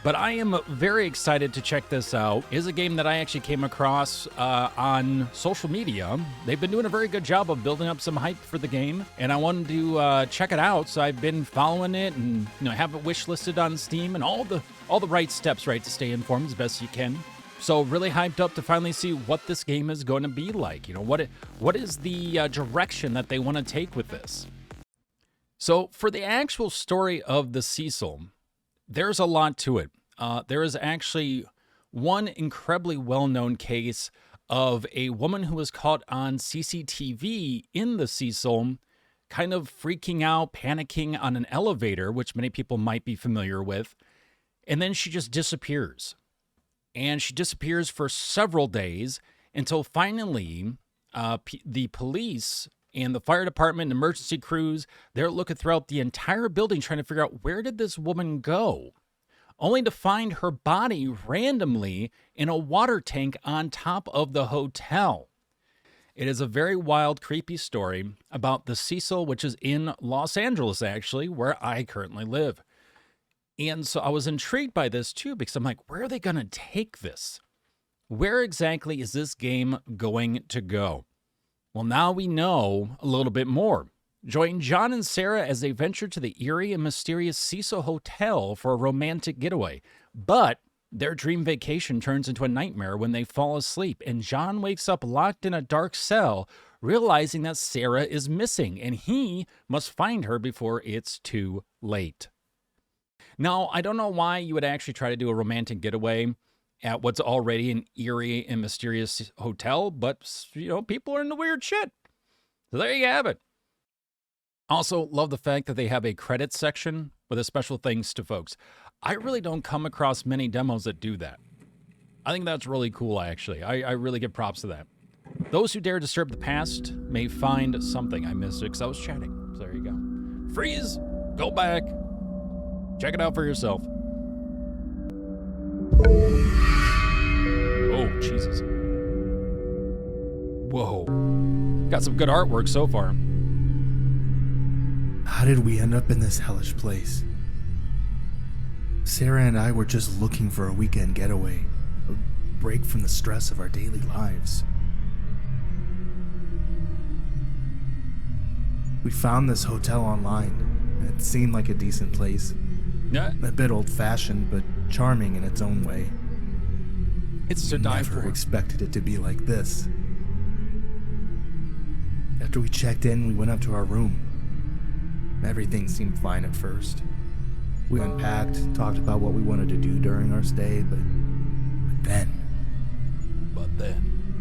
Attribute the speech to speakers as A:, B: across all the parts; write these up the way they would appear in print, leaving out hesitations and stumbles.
A: But I am very excited to check this out. It is a game that I actually came across on social media. They've been doing a very good job of building up some hype for the game, and I wanted to check it out. So I've been following it, and have it wish listed on Steam, and all the right steps, right, to stay informed as best you can. So really hyped up to finally see what this game is going to be like. What is the direction that they want to take with this? So for the actual story of the Cecil, there's a lot to it. There is actually one incredibly well-known case of a woman who was caught on CCTV in the Cecil, kind of freaking out, panicking on an elevator, which many people might be familiar with, and then she just disappears. And she disappears for several days until finally the police and the fire department and emergency crews, they're looking throughout the entire building trying to figure out, where did this woman go? Only to find her body randomly in a water tank on top of the hotel. It is a very wild, creepy story about the Cecil, which is in Los Angeles, actually, where I currently live. And so I was intrigued by this too, because I'm like, where are they going to take this? Where exactly is this game going to go? Well, now we know a little bit more. Join John and Sarah as they venture to the eerie and mysterious Cecil Hotel for a romantic getaway. But their dream vacation turns into a nightmare when they fall asleep, and John wakes up locked in a dark cell, realizing that Sarah is missing, and he must find her before it's too late. Now, I don't know why you would actually try to do a romantic getaway at what's already an eerie and mysterious hotel, but, people are into weird shit. So there you have it. Also, love the fact that they have a credits section with a special thanks to folks. I really don't come across many demos that do that. I think that's really cool, actually. I really give props to that. Those who dare disturb the past may find something. I missed it because I was chatting. So there you go. Freeze! Go back. Check it out for yourself. Oh, Jesus. Whoa. Got some good artwork so far.
B: How did we end up in this hellish place? Sarah and I were just looking for a weekend getaway, a break from the stress of our daily lives. We found this hotel online. It seemed like a decent place.
A: Yeah.
B: A bit old-fashioned, but charming in its own way.
A: It's to die
B: Never
A: for.
B: expected it to be like this. After we checked in, we went up to our room. Everything seemed fine at first. We unpacked, talked about what we wanted to do during our stay, but then...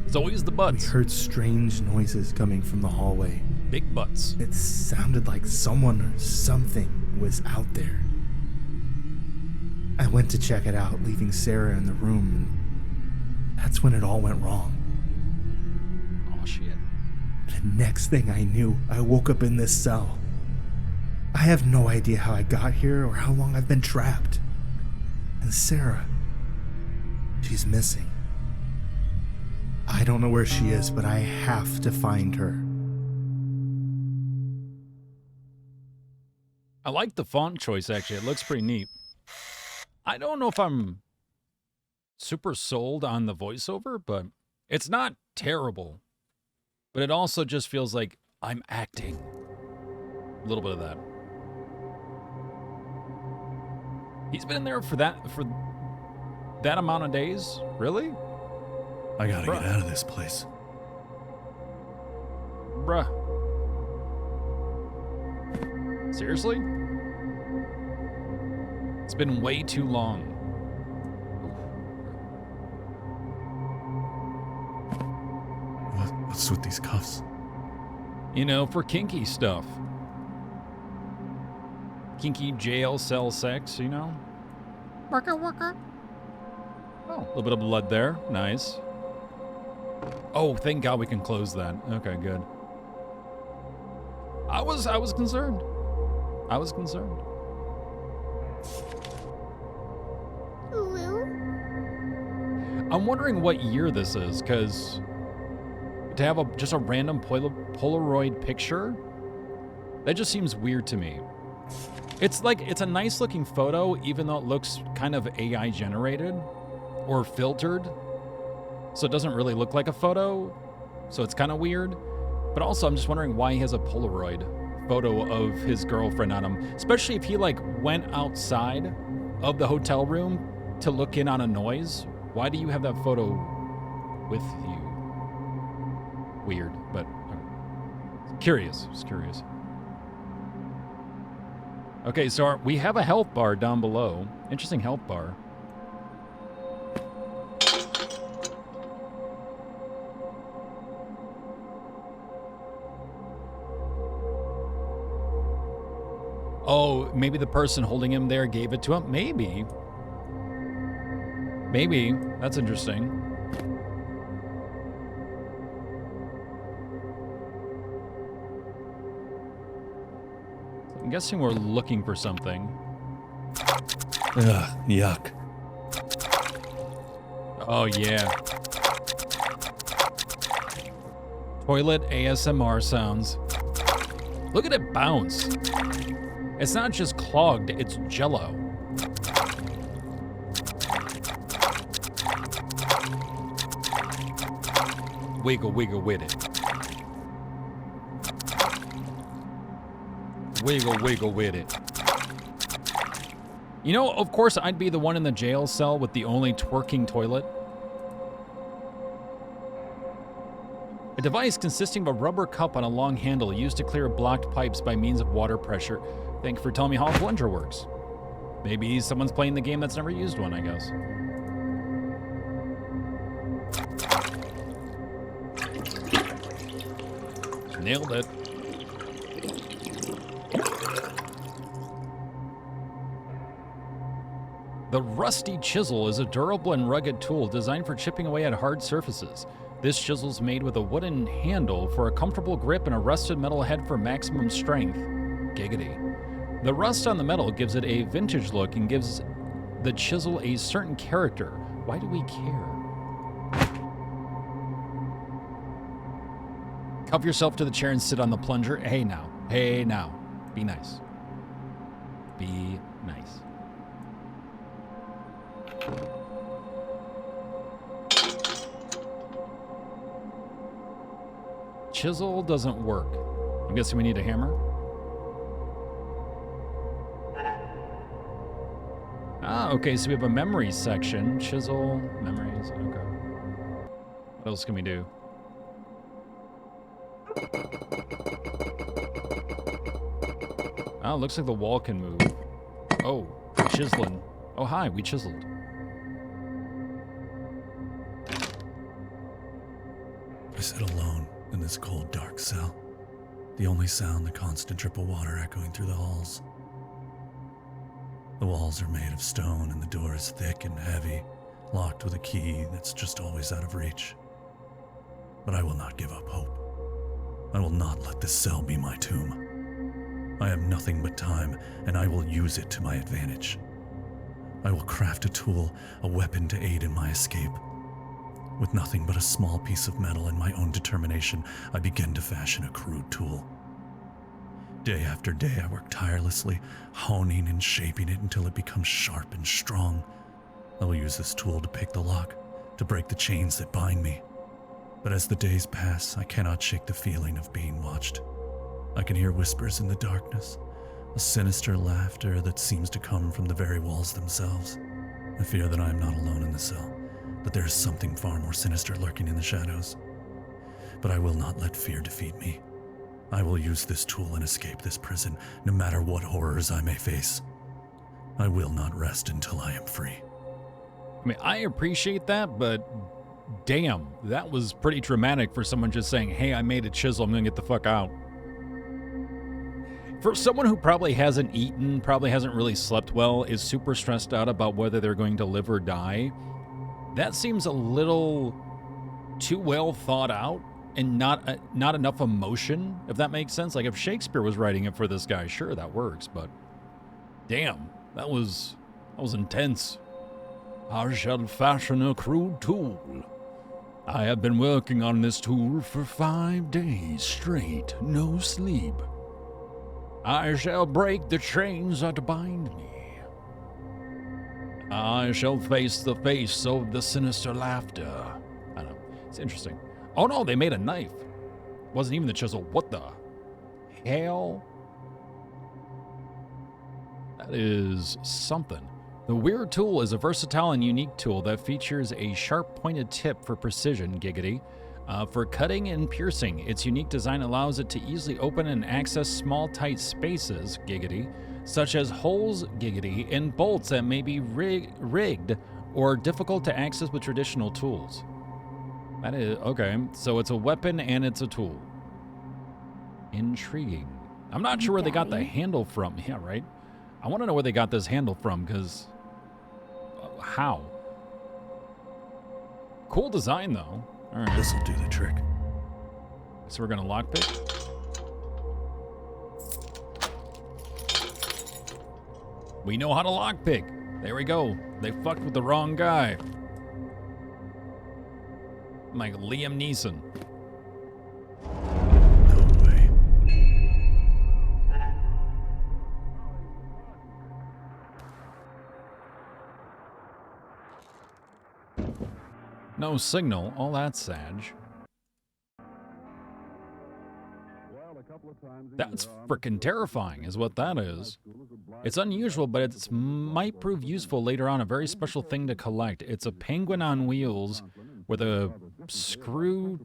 A: It's always the
B: we
A: butts.
B: heard strange noises coming from the hallway.
A: Big butts.
B: It sounded like someone or something was out there. I went to check it out, leaving Sarah in the room, and that's when it all went wrong.
A: Oh, shit.
B: The next thing I knew, I woke up in this cell. I have no idea how I got here or how long I've been trapped. And Sarah, she's missing. I don't know where she is, but I have to find her.
A: I like the font choice, actually. It looks pretty neat. I don't know if I'm super sold on the voiceover, but it's not terrible. But it also just feels like I'm acting. A little bit of that. He's been in there for that amount of days? Really?
B: I gotta
A: Bruh.
B: get out of this place.
A: Bruh. Seriously? It's been way too long.
B: What's with these cuffs?
A: For kinky stuff. Kinky jail cell sex, Worker. Oh, a little bit of blood there. Nice. Oh, thank God we can close that. Okay, good. I was concerned. I'm wondering what year this is, because to have just a random Polaroid picture, that just seems weird to me. It's like, it's a nice looking photo, even though it looks kind of AI generated or filtered. So it doesn't really look like a photo. So it's kind of weird. But also, I'm just wondering why he has a Polaroid photo of his girlfriend on him. Especially if he like went outside of the hotel room to look in on a noise. Why do you have that photo with you? Weird, but curious. Just curious. Okay, so we have a health bar down below. Interesting health bar. Oh, maybe the person holding him there gave it to him? Maybe. Maybe. That's interesting. I'm guessing we're looking for something.
B: Ugh, yuck.
A: Oh, yeah. Toilet ASMR sounds. Look at it bounce. It's not just clogged, it's jello. Wiggle, wiggle with it. Wiggle, wiggle with it. You know, of course, I'd be the one in the jail cell with the only twerking toilet. A device consisting of a rubber cup on a long handle used to clear blocked pipes by means of water pressure. Thank you for telling me how a plunger works. Maybe someone's playing the game that's never used one, I guess. Nailed it. The rusty chisel is a durable and rugged tool designed for chipping away at hard surfaces. This chisel is made with a wooden handle for a comfortable grip and a rusted metal head for maximum strength. Giggity. The rust on the metal gives it a vintage look and gives the chisel a certain character. Why do we care? Cuff yourself to the chair and sit on the plunger. Hey now. Hey now. Be nice. Be nice. Chisel doesn't work. I'm guessing we need a hammer. Ah, okay, so we have a memories section. Chisel, memories, okay. What else can we do? Oh, looks like the wall can move. Oh, chiseling. Oh, hi, we chiseled.
B: I sit alone in this cold, dark cell. The only sound, the constant drip of water echoing through the halls. The walls are made of stone and the door is thick and heavy, locked with a key that's just always out of reach. But I will not give up hope. I will not let this cell be my tomb. I have nothing but time, and I will use it to my advantage. I will craft a tool, a weapon to aid in my escape. With nothing but a small piece of metal and my own determination, I begin to fashion a crude tool. Day after day, I work tirelessly, honing and shaping it until it becomes sharp and strong. I will use this tool to pick the lock, to break the chains that bind me. But as the days pass, I cannot shake the feeling of being watched. I can hear whispers in the darkness, a sinister laughter that seems to come from the very walls themselves. I fear that I am not alone in the cell, but there is something far more sinister lurking in the shadows. But I will not let fear defeat me. I will use this tool and escape this prison, no matter what horrors I may face. I will not rest until I am free.
A: I mean, I appreciate that, but damn, that was pretty dramatic for someone just saying, hey, I made a chisel, I'm gonna get the fuck out. For someone who probably hasn't eaten, probably hasn't really slept well, is super stressed out about whether they're going to live or die, that seems a little too well thought out and not enough emotion, if that makes sense. Like, if Shakespeare was writing it for this guy, sure, that works, but damn, that was intense. I shall fashion a crude tool. I have been working on this tool for 5 days straight, no sleep. I shall break the chains that bind me. I shall face the face of the sinister laughter. I don't know. It's interesting. Oh no, they made a knife. Wasn't even the chisel. What the hell? That is something. The Weird Tool is a versatile and unique tool that features a sharp pointed tip for precision, giggity. For cutting and piercing, its unique design allows it to easily open and access small tight spaces, giggity, such as holes, giggity, and bolts that may be rigged or difficult to access with traditional tools. That is, okay, so it's a weapon and it's a tool. Intriguing. I'm not sure where they got the handle from. Yeah, right? I want to know where they got this handle from, because... how? Cool design, though. All right.
B: This'll do the trick.
A: So we're going to lockpick. We know how to lockpick. There we go. They fucked with the wrong guy. Like Liam Neeson.
B: No way.
A: No signal. Oh, that's sad. That's frickin' terrifying, is what that is. It's unusual, but it might prove useful later on. A very special thing to collect. It's a penguin on wheels with a screw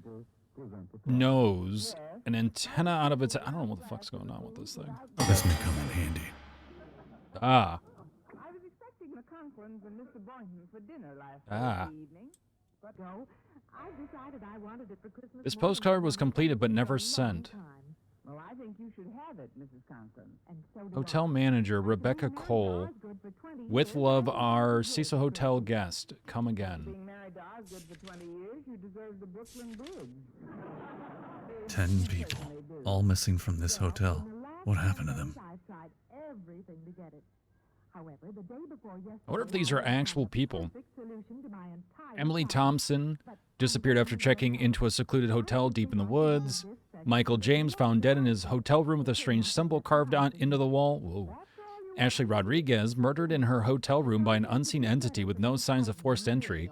A: nose, an antenna out of its... I don't know what the fuck's going on with this thing.
B: This may come in handy.
A: Ah.
C: I was expecting the Conklins and Mr. Boynton for dinner last evening, but no, I decided I wanted it for Christmas.
A: This postcard was completed but never sent.
C: Well, I think you should have it, Mrs. Conklin. And so do
A: Hotel manager Rebecca Cole. With love, our Cecil Hotel guest. Come again.
C: Being married to Osgood for 20 years, you deserve the Brooklyn Bridge.
B: 10 people, all missing from this hotel. What happened to them?
C: I've tried everything to get it. However, the day before yesterday,
A: I wonder if these are actual people.
C: perfect solution to my entire
A: Emily
C: problem.
A: Thompson disappeared after checking into a secluded hotel deep in the woods. Michael James found dead in his hotel room with a strange symbol carved on into the wall. Whoa. Ashley Rodriguez murdered in her hotel room by an unseen entity with no signs of forced entry.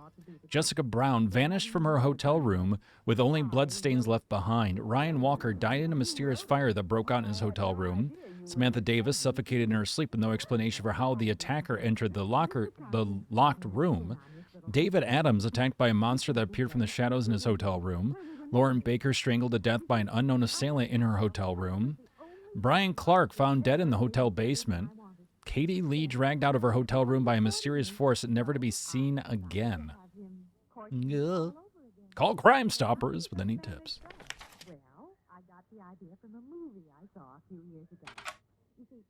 A: Jessica Brown vanished from her hotel room with only bloodstains left behind. Ryan Walker died in a mysterious fire that broke out in his hotel room. Samantha Davis suffocated in her sleep with no explanation for how the attacker entered the locked room. David Adams attacked by a monster that appeared from the shadows in his hotel room. Lauren Baker strangled to death by an unknown assailant in her hotel room. Brian Clark found dead in the hotel basement. Katie Lee dragged out of her hotel room by a mysterious force never to be seen again. Ugh. Call Crime Stoppers with any tips.
C: Well, I got the idea from a movie I saw a few years ago. You see,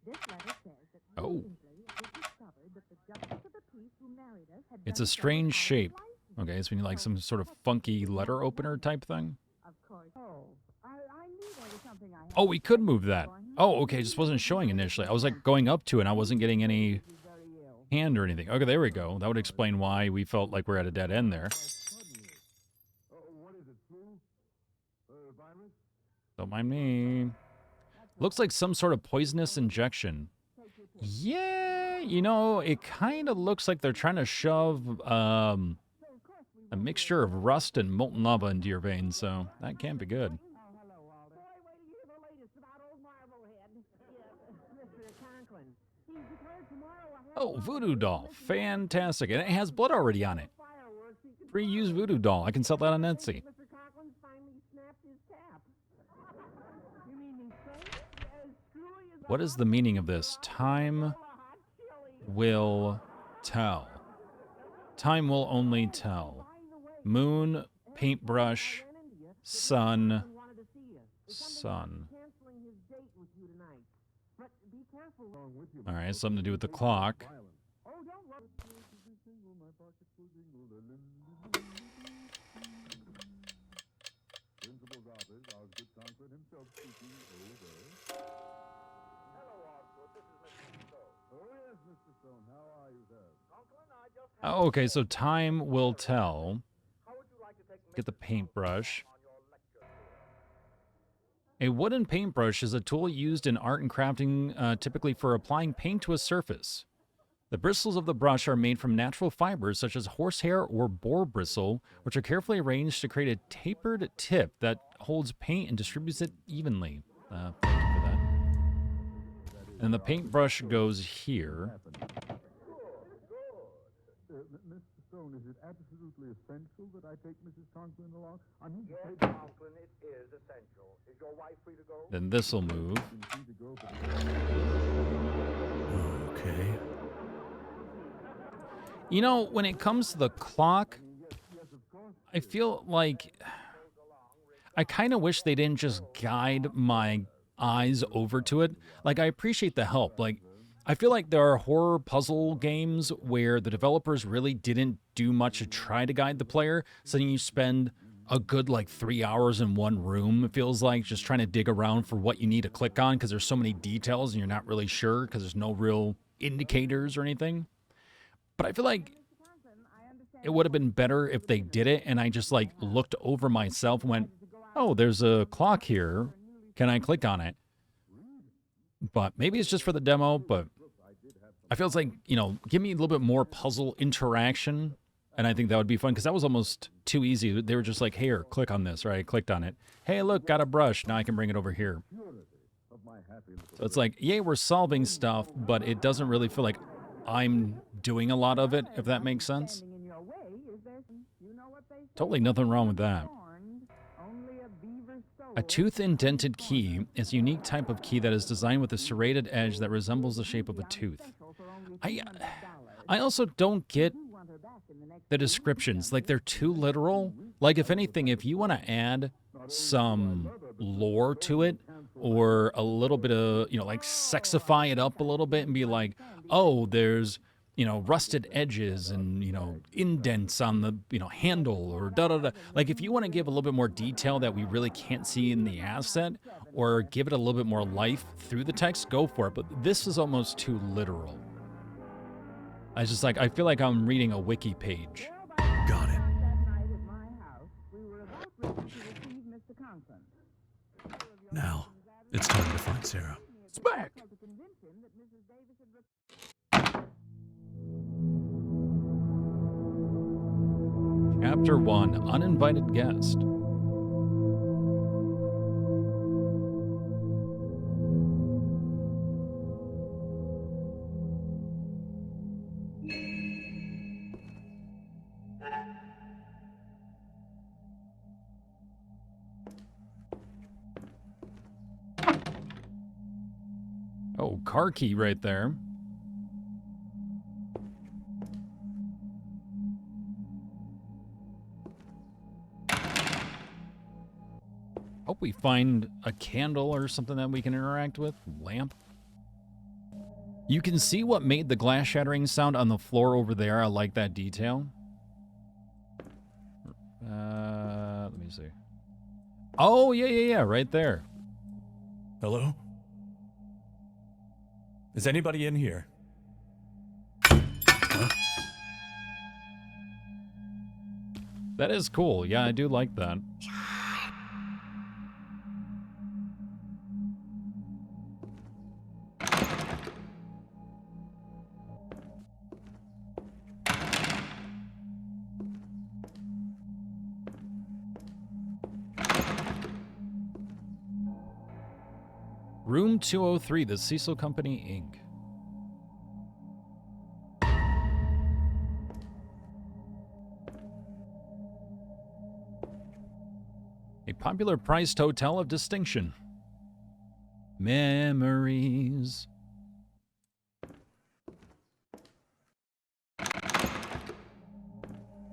C: this letter says that recently it was discovered that the justice of the peace who married us had
A: It's
C: done
A: a strange
C: so
A: shape.
C: twice.
A: Okay, so we need like some sort of funky letter opener type thing.
C: Of course. Oh, I knew there was something I had
A: Oh, we could move that. Oh, okay, it just wasn't showing initially. I was like going up to it and I wasn't getting any hand or anything. Okay, there we go. That would explain why we felt like we're at a dead end there. Don't mind me. Looks like some sort of poisonous injection. Yeah, you know, it kind of looks like they're trying to shove a mixture of rust and molten lava into your veins, so that can't be good.
C: Oh, hello, Walter. Boy, wait till you hear the latest about old Marblehead. Yes, Mr. Conklin. He's declared tomorrow a
A: Oh, voodoo doll. Fantastic. And it has blood already on it.
C: fireworks. He could
A: Free used voodoo doll. I can sell that on Etsy.
C: Mr. Conklin finally snapped his cap. You mean he's safe? As truly as
A: What is the meaning of this? Time
C: a hot chili.
A: will tell. Time will only tell. Moon, paintbrush, sun,
C: Wanted to see you.
A: sun.
C: Canceling his date with you tonight. But be careful.
A: All right, something to do with the clock.
C: Oh, don't worry.
A: Oh, okay, so time will tell. Get the paintbrush. A wooden paintbrush is a tool used in art and crafting, typically for applying paint to a surface. The bristles of the brush are made from natural fibers such as horsehair or boar bristle, which are carefully arranged to create a tapered tip that holds paint and distributes it evenly. Thank you for that. And the paintbrush goes here.
D: Mr. Stone, is it absolutely essential that I take Mrs. Conklin along? Yes, Conklin, it is essential. Is your wife free to go?
A: Then this will move.
B: Okay.
A: You know, when it comes to the clock, I feel like I kind of wish they didn't just guide my eyes over to it. Like, I appreciate the help. Like, I feel like there are horror puzzle games where the developers really didn't do much to try to guide the player. So then you spend a good, 3 hours in one room, it feels like, just trying to dig around for what you need to click on because there's so many details and you're not really sure because there's no real indicators or anything. But I feel like it would have been better if they did it and I just, looked over myself and went, oh, there's a clock here. Can I click on it? But maybe it's just for the demo, but I feel it's like, give me a little bit more puzzle interaction, and I think that would be fun, because that was almost too easy. They were just like, here, click on this, right? I clicked on it. Hey, look, got a brush. Now I can bring it over here. So it's like, yay, we're solving stuff, but it doesn't really feel like I'm doing a lot of it, if that makes sense. Totally nothing wrong with that. A tooth-indented key is a unique type of key that is designed with a serrated edge that resembles the shape of a tooth. I also don't get the descriptions. Like, they're too literal. Like, if anything, if you want to add some lore to it, or a little bit of, sexify it up a little bit and be like, oh, there's, rusted edges and, indents on the, handle or da-da-da. Like, if you want to give a little bit more detail that we really can't see in the asset, or give it a little bit more life through the text, go for it. But this is almost too literal. I feel like I'm reading a wiki page.
B: Got it. Now, it's time to find Sarah.
A: Smack! Chapter 1, Uninvited Guest. Oh, car key right there. Hope we find a candle or something that we can interact with. Lamp. You can see what made the glass shattering sound on the floor over there. I like that detail. Let me see. Oh, yeah, right there.
B: Hello? Is anybody in here? Huh?
A: That is cool. Yeah, I do like that. Room 203, the Cecil Company, Inc. A popular priced hotel of distinction. Memories.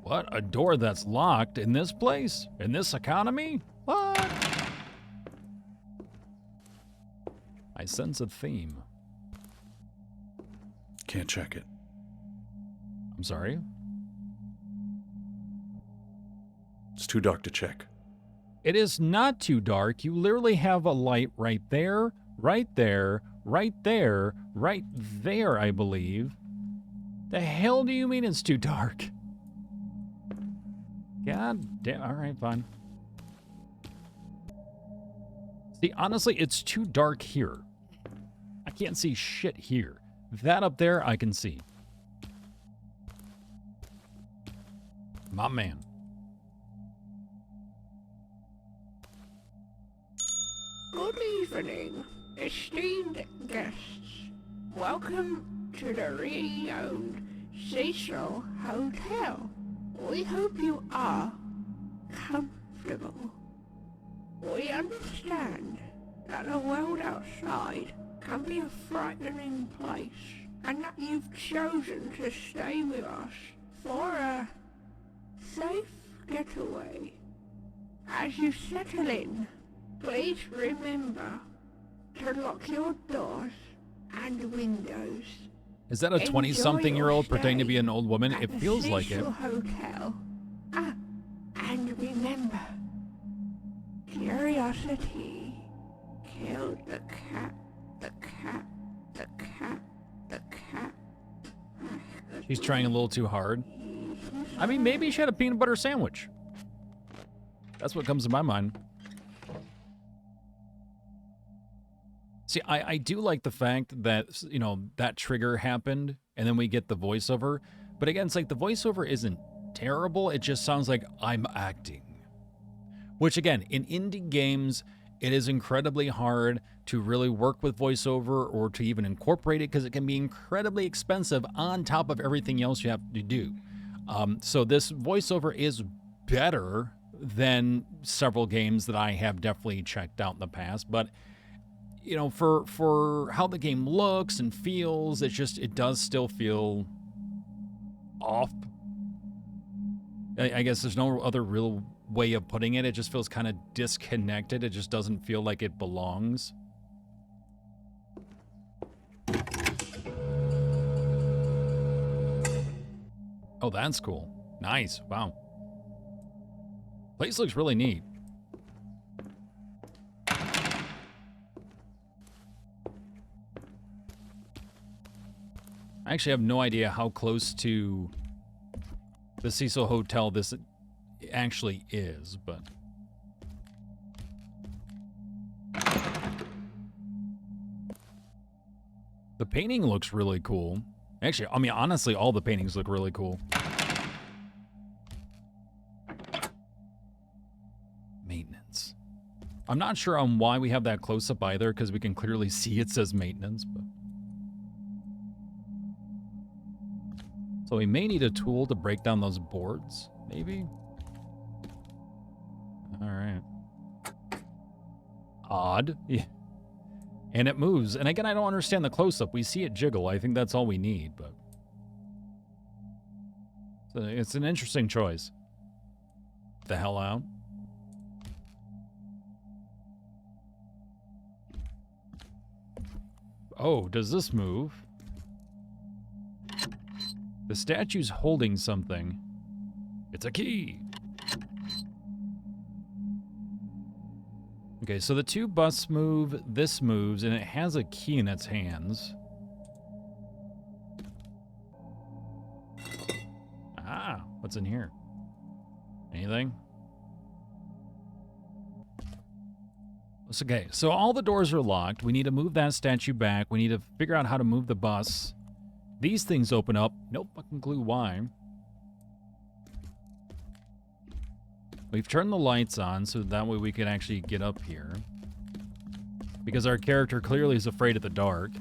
A: What? A door that's locked in this place? In this economy? What? I sense a theme.
B: Can't check it.
A: I'm sorry?
B: It's too dark to check.
A: It is not too dark. You literally have a light right there, right there, right there, right there, I believe. The hell do you mean it's too dark? God damn. All right, fine. See, honestly, it's too dark here. I can't see shit here. That up there, I can see. My man.
E: Good evening, esteemed guests. Welcome to the really owned Cecil Hotel. We hope you are comfortable. We understand that the world outside can be a frightening place, and that you've chosen to stay with us for a safe getaway. As you settle in, please remember to lock your doors and windows.
A: Is that a 20-something-year-old pretending to be an old woman? It feels like it.
E: Cecil Hotel. And remember, curiosity killed the cat, the cat, the cat, the cat.
A: She's trying a little too hard. I mean, maybe she had a peanut butter sandwich. That's what comes to my mind. See, I do like the fact that, you know, that trigger happened and then we get the voiceover. But again, it's like the voiceover isn't terrible. It just sounds like I'm acting. Which again, in indie games, it is incredibly hard to really work with voiceover or to even incorporate it because it can be incredibly expensive on top of everything else you have to do. So this voiceover is better than several games that I have definitely checked out in the past. But you know, for how the game looks and feels, it does still feel off. I guess there's no other real way of putting it. It just feels kind of disconnected. It just doesn't feel like it belongs. Oh, that's cool. Nice. Wow. Place looks really neat. I actually have no idea how close to the Cecil Hotel this actually is, but... The painting looks really cool. Actually, I mean, honestly, all the paintings look really cool. Maintenance. I'm not sure on why we have that close-up either, because we can clearly see it says maintenance, but... So we may need a tool to break down those boards, maybe? Alright. Odd. Yeah. And it moves. And again, I don't understand the close-up. We see it jiggle. I think that's all we need, but... So it's an interesting choice. The hell out. Oh, does this move? The statue's holding something. It's a key. Okay, so the two busts move, this moves, and it has a key in its hands. Ah, what's in here? Anything? It's okay, so all the doors are locked. We need to move that statue back. We need to figure out how to move the bus. These things open up. No fucking clue why. We've turned the lights on so that way we can actually get up here. Because our character clearly is afraid of the dark.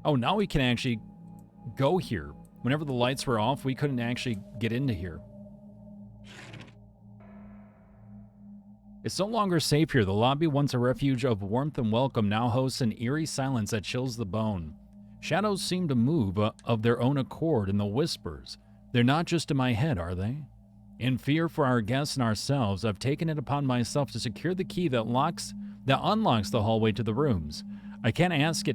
A: Oh, now we can actually go here. Whenever the lights were off, we couldn't actually get into here. It's no longer safe here. The lobby, once a refuge of warmth and welcome, now hosts an eerie silence that chills the bone. Shadows seem to move of their own accord in the whispers. They're not just in my head, are they? In fear for our guests and ourselves, I've taken it upon myself to secure the key that unlocks the hallway to the rooms. I can't risk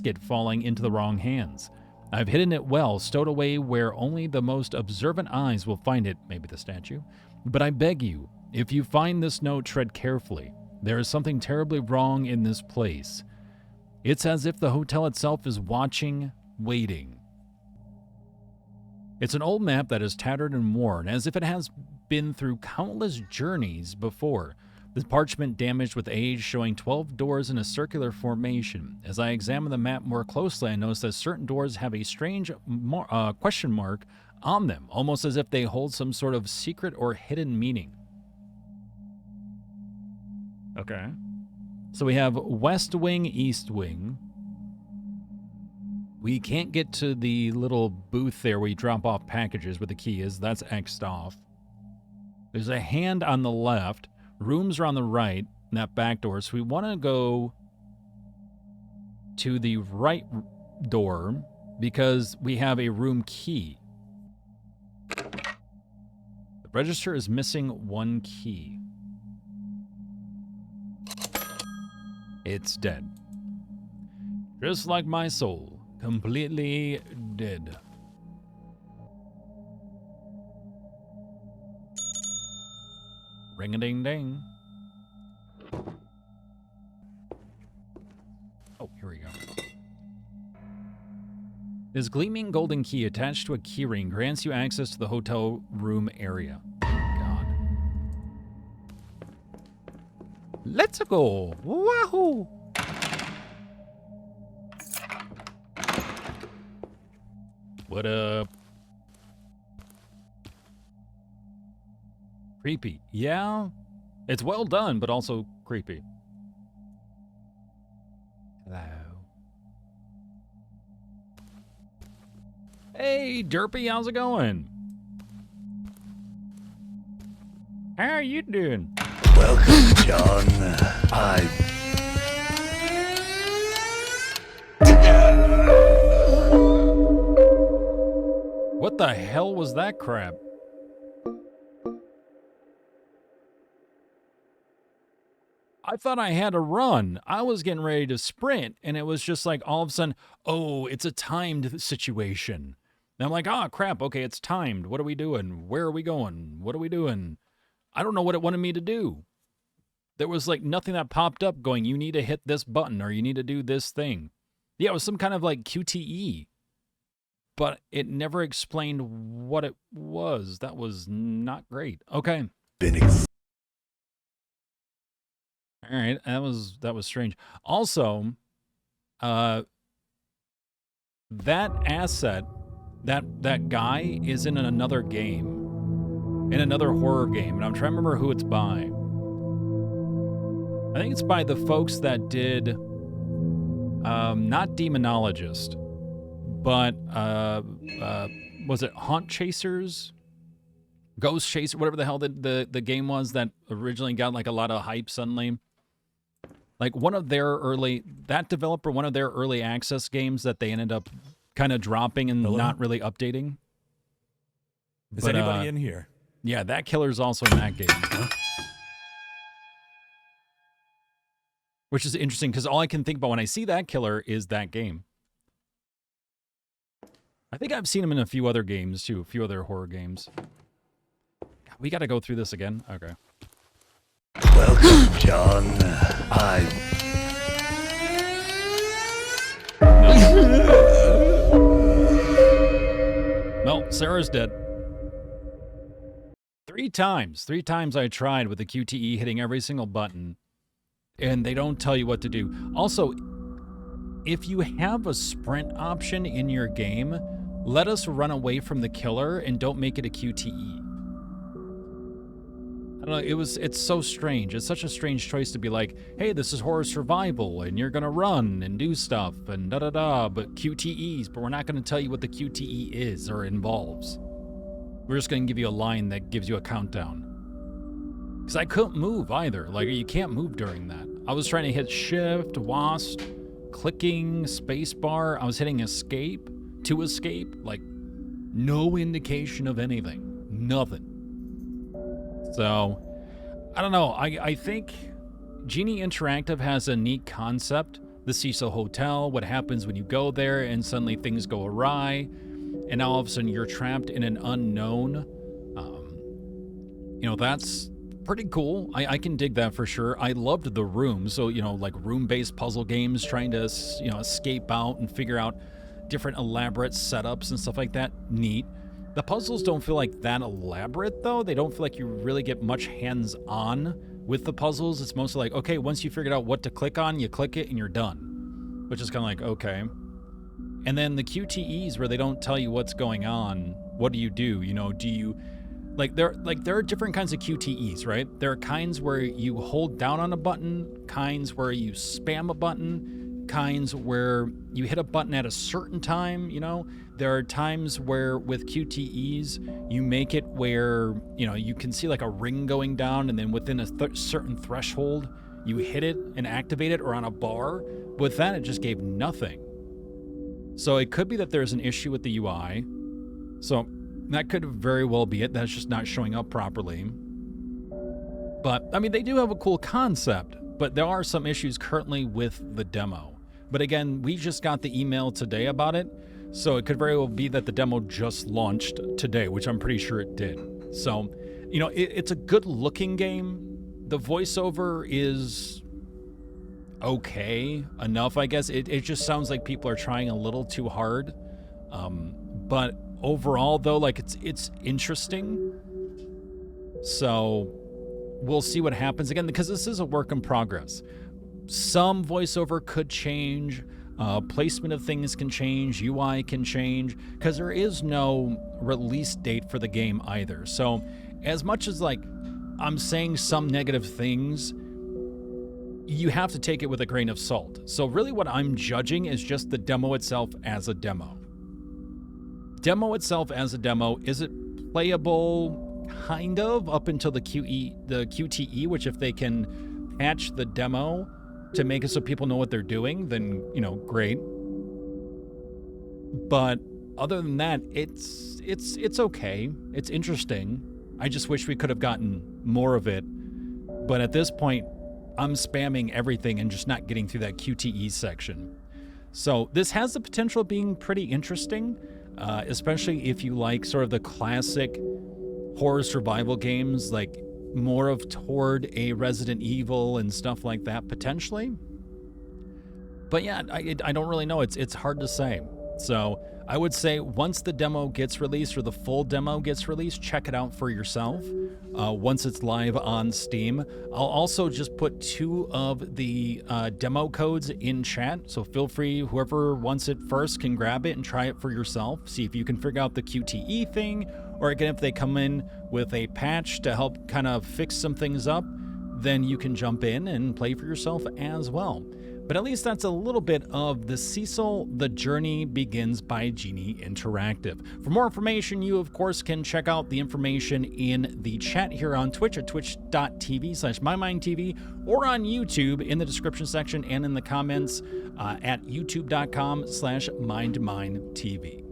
A: it falling into the wrong hands. I've hidden it well, stowed away where only the most observant eyes will find it, maybe the statue. But I beg you, if you find this note, tread carefully. There is something terribly wrong in this place. It's as if the hotel itself is watching, waiting. It's an old map that is tattered and worn, as if it has been through countless journeys before. The parchment damaged with age, showing 12 doors in a circular formation. As I examine the map more closely, I notice that certain doors have a strange question mark on them, almost as if they hold some sort of secret or hidden meaning. Okay. So we have West Wing, East Wing. We can't get to the little booth there where you drop off packages where the key is. That's X'd off. There's a hand on the left. Rooms are on the right, in that back door. So we want to go to the right door because we have a room key. The register is missing one key. It's dead. Just like my soul. Completely dead. Ring-a-ding-ding. Oh, here we go. This gleaming golden key attached to a keyring grants you access to the hotel room area. God. Let's go! Wahoo! What up? Creepy. Yeah, it's well done, but also creepy. Hello. Hey, Derpy, how's it going? How are you doing?
F: Welcome, John.
A: What the hell was that crap? I thought I had to run. I was getting ready to sprint, and it was just like all of a sudden, oh, it's a timed situation. And I'm like, oh, crap, okay, it's timed. What are we doing? Where are we going? What are we doing? I don't know what it wanted me to do. There was like nothing that popped up going, you need to hit this button or you need to do this thing. Yeah, it was some kind of like QTE. But it never explained what it was. That was not great. Okay. All right, that was strange. Also, that asset, that guy is in another game, in another horror game, and I'm trying to remember who it's by. I think it's by the folks that did, not Demonologist, but was it Haunt Chasers? Ghost Chaser, whatever the hell the game was that originally got like a lot of hype suddenly. Like one of their early, that developer, one of their early access games that they ended up kind of dropping and not really updating.
G: Is anybody in here?
A: Yeah, that killer's also in that game. Which is interesting because all I can think about when I see that killer is that game. I think I've seen him in a few other games too, a few other horror games. We got to go through this again? Okay.
F: Welcome, John.
A: No, Sarah's dead. Three times I tried with the QTE hitting every single button, and they don't tell you what to do. Also, if you have a sprint option in your game, let us run away from the killer and don't make it a QTE. I don't know, it's so strange. It's such a strange choice to be like, hey, this is horror survival, and you're gonna run and do stuff, and da-da-da, but QTEs, but we're not gonna tell you what the QTE is or involves. We're just gonna give you a line that gives you a countdown. Because I couldn't move either. Like, you can't move during that. I was trying to hit shift, WASD, clicking, spacebar. I was hitting escape to escape. Like, no indication of anything. Nothing. So, I don't know. I think Genie Interactive has a neat concept. The Cecil Hotel, what happens when you go there and suddenly things go awry, and now all of a sudden you're trapped in an unknown. You know, that's pretty cool. I can dig that for sure. I loved the room. So, you know, like room-based puzzle games, trying to, you know, escape out and figure out different elaborate setups and stuff like that. Neat. The puzzles don't feel like that elaborate, though. They don't feel like you really get much hands-on with the puzzles. It's mostly like, okay, once you figured out what to click on, you click it and you're done. Which is kind of like, okay. And then the QTEs where they don't tell you what's going on, what do? You know, do you... there are different kinds of QTEs, right? There are kinds where you hold down on a button, kinds where you spam a button, kinds where you hit a button at a certain time, you know? There are times where with QTEs, you make it where, you know, you can see like a ring going down and then within a certain threshold, you hit it and activate it, or on a bar. With that, it just gave nothing. So it could be that there's an issue with the UI. So that could very well be it. That's just not showing up properly. But, I mean, they do have a cool concept, but there are some issues currently with the demo. But again, we just got the email today about it, so it could very well be that the demo just launched today, which I'm pretty sure it did. So, you know, it's a good-looking game. The voiceover is okay enough, I guess. It just sounds like people are trying a little too hard. But overall, though, like, it's interesting. So we'll see what happens again, because this is a work in progress. Some voiceover could change, placement of things can change, UI can change, because there is no release date for the game either. So as much as, like, I'm saying some negative things, you have to take it with a grain of salt. So really what I'm judging is just the demo itself as a demo. Demo itself as a demo, is it playable? Kind of, up until the QTE, which if they can patch the demo to make it so people know what they're doing, then, you know, great. But other than that, it's okay. It's interesting. I just wish we could have gotten more of it. But at this point, I'm spamming everything and just not getting through that QTE section. So this has the potential of being pretty interesting, especially if you like sort of the classic horror survival games, like more of toward a Resident Evil and stuff like that, potentially. But yeah, I don't really know. It's hard to say. So I would say once the demo gets released, or the full demo gets released, check it out for yourself once it's live on Steam. I'll also just put 2 of the demo codes in chat, so feel free, whoever wants it first can grab it and try it for yourself. See if you can figure out the QTE thing, or again, if they come in with a patch to help kind of fix some things up, then you can jump in and play for yourself as well. But at least that's a little bit of the Cecil, The Journey Begins by Genie Interactive. For more information, you of course can check out the information in the chat here on Twitch at twitch.tv/MindMineTV, or on YouTube in the description section and in the comments at youtube.com/MindMineTV.